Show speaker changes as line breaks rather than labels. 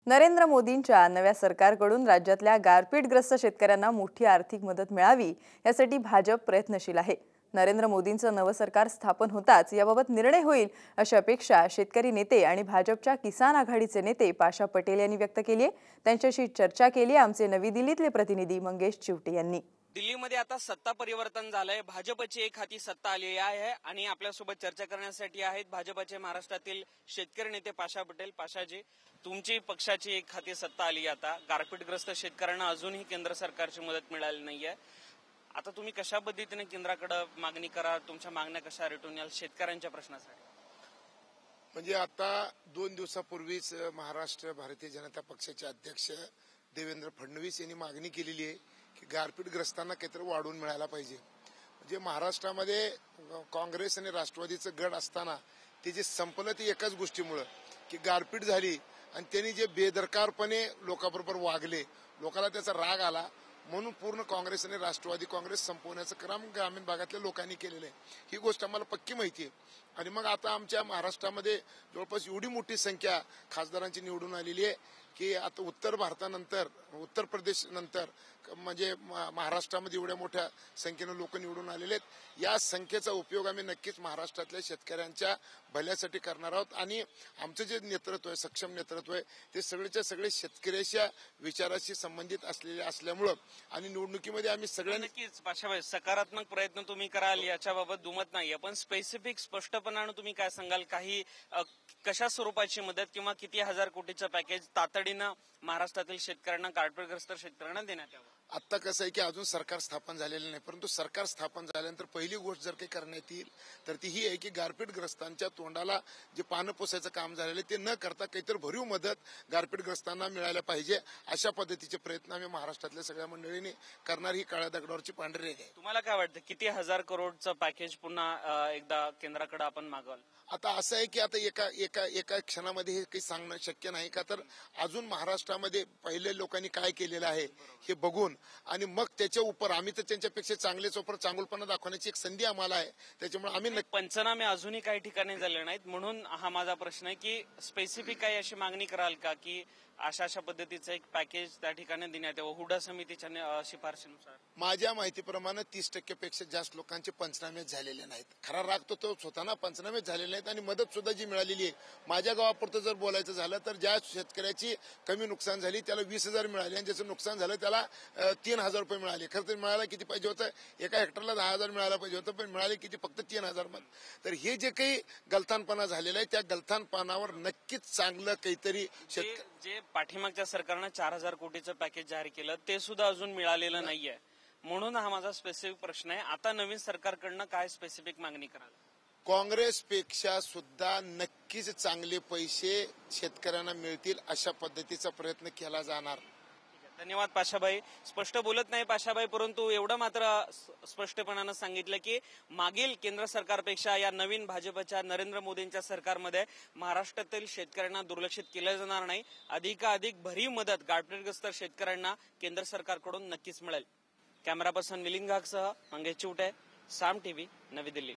नरेंद्र मोदींच्या नव्या सरकारकडून राज्यातल्या गारपीटग्रस्त शेतकऱ्यांना मोठी आर्थिक मदत मिळावी यासाठी भाजप प्रयत्नशील आहे। नरेंद्र मोदींचं नवं सरकार स्थापन होताच याबाबत निर्णय होईल अशी अपेक्षा शेतकरी नेते आणि भाजपच्या किसान आघाडीचे नेते पाशा पटेल यांनी व्यक्त केली आहे। त्यांच्याशी चर्चा केली आमचे नवी दिल्लीतले प्रतिनिधी मंगेश चिवटे यांनी।
दिल्लीमध्ये आता सत्ता परिवर्तन झालंय, भाजपची एक हाती सत्ता आली आहे आणि आपल्यासोबत चर्चा करण्यासाठी आहेत भाजपचे महाराष्ट्रातील शेतकरी नेते पाशा पटेल। पाशाजी, तुमची पक्षाची एक हाती सत्ता आली, आता गारपीटग्रस्त शेतकऱ्यांना अजूनही केंद्र सरकारची मदत मिळाली नाहीये। आता तुम्ही कशा पद्धतीने केंद्राकडे मागणी करा, तुमच्या मागण्या कशा रेटून याल शेतकऱ्यांच्या प्रश्नासाठी?
म्हणजे आता 2 दिवसापूर्वीच महाराष्ट्र भारतीय जनता पक्षाचे अध्यक्ष देवेंद्र फडणवीस यांनी मागणी केलेली आहे की गारपीटग्रस्तांना काहीतरी वाढून मिळायला पाहिजे। म्हणजे महाराष्ट्रामध्ये काँग्रेस आणि राष्ट्रवादीचं गड असताना ते जे संपलं ते एकाच गोष्टीमुळे की गारपीट झाली आणि त्यांनी जे बेदरकारपणे लोकांबरोबर वागले, लोकांना त्याचा राग आला, म्हणून पूर्ण काँग्रेस आणि राष्ट्रवादी काँग्रेस संपवण्याचं काम ग्रामीण भागातल्या लोकांनी केलेलं आहे। ही गोष्ट आम्हाला पक्की माहिती आहे। आणि मग आता आमच्या महाराष्ट्रामध्ये जवळपास एवढी मोठी संख्या खासदारांची निवडून आलेली आहे की आता उत्तर भारतानंतर, उत्तर प्रदेश नंतर म्हणजे महाराष्ट्रामध्ये एवढ्या मोठ्या संख्येनं लोक निवडून आलेले आहेत। या संख्येचा उपयोग आम्ही नक्कीच महाराष्ट्रातल्या शेतकऱ्यांच्या भल्यासाठी करणार आहोत आणि आमचं जे नेतृत्व आहे, सक्षम नेतृत्व आहे, ते सगळेच्या सगळे शेतकऱ्याच्या विचाराशी संबंधित असलेले असल्यामुळं आणि निवडणुकीमध्ये आम्ही सगळ्यांनी
नक्कीच पाशाबाई सकारात्मक प्रयत्न तुम्ही कराल याच्याबाबत दुमत नाहीये, पण स्पेसिफिक स्पष्टपणाने तुम्ही काय सांगाल? काही कशा स्वरूपाची मदत किंवा किती हजार कोटीचं पॅकेज तातडीनं महाराष्ट्रातील शेतकऱ्यांना, गारपीटग्रस्त शेतकऱ्यांना देण्यात यावं?
आता कसं आहे की अजून सरकार स्थापन झालेलं नाही, परंतु सरकार स्थापन झाल्यानंतर पहिली गोष्ट जर काही करण्यात येईल तर ती ही आहे की गारपीटग्रस्तांच्या तोंडाला जे पानं पुसायचं काम झालेलं आहे ते न करता काहीतरी भरीव मदत गारपीटग्रस्तांना मिळायला पाहिजे, अशा पद्धतीचे प्रयत्न आम्ही महाराष्ट्रातल्या सगळ्या मंडळींनी करणार। ही काळ्या दगडावरची पांढरी रेघ आहे।
तुम्हाला काय वाटतं, किती हजार करोडचं पॅकेज पुन्हा एकदा केंद्राकडे आपण मागवाल?
आता असं आहे की आता एका एका एका क्षणामध्ये हे काही सांगणं शक्य नाही, का तर अजून महाराष्ट्रामध्ये पहिले लोकांनी काय केलेलं आहे हे बघून आणि मग त्याच्या उपर आम्ही तर त्यांच्यापेक्षा चांगलेच उपर चांगुलपणा दाखवण्याची एक संधी आम्हाला आहे। त्याच्यामुळे आम्ही
पंचनामे अजूनही काही ठिकाणी झाले नाहीत, म्हणून हा माझा प्रश्न आहे की स्पेसिफिक काही अशी मागणी कराल का की अशा पद्धतीचं एक पॅकेज त्या ठिकाणी देण्यात यावं हुडा समितीच्या शिफारशीनुसार?
माझ्या माहितीप्रमाणे 30% पेक्षा जास्त लोकांचे पंचनामे झालेले नाहीत। खरा राग तो होता ना, पंचनामे झालेले नाहीत आणि मदत सुद्धा जी मिळालेली आहे। माझ्या गावापुरतं जर बोलायचं झालं तर ज्या शेतकऱ्याची कमी नुकसान झाली त्याला 20,000 मिळाले आणि ज्याचं नुकसान झालं त्याला 3,000 रुपये मिळाले। खरं तर मिळायला किती पाहिजे होतं? एका हेक्टरला 10,000 मिळायला पाहिजे होतं, पण मिळाले किती? फक्त 3,000 मध्ये। तर हे जे काही गलथानपणा झालेला आहे त्या गलथानपणावर नक्कीच चांगलं काहीतरी
जे पाठीमागच्या सरकारनं 4,000 कोटीचं पॅकेज जाहीर केलं ते सुद्धा अजून मिळालेलं नाहीये, म्हणून हा माझा स्पेसिफिक प्रश्न आहे। आता नवीन सरकारकडनं काय स्पेसिफिक मागणी कराल?
काँग्रेसपेक्षा सुद्धा नक्कीच चांगले पैसे शेतकऱ्यांना मिळतील अशा पद्धतीचा प्रयत्न केला जाणार।
धन्यवाद पाशाबाई। स्पष्ट बोलत नाही पाशाबाई, परंतु एवढं मात्र स्पष्टपणानं सांगितलं की मागील केंद्र सरकारपेक्षा या नवीन भाजपच्या नरेंद्र मोदींच्या सरकारमध्ये महाराष्ट्रातील शेतकऱ्यांना दुर्लक्षित केलं जाणार नाही। अधिकाधिक भरीव मदत गारपीटग्रस्त शेतकऱ्यांना केंद्र सरकारकडून नक्कीच मिळेल। कॅमेरा पर्सन मिलिंद घागसह मंगेश चिवटे, साम टीव्ही, नवी दिल्ली।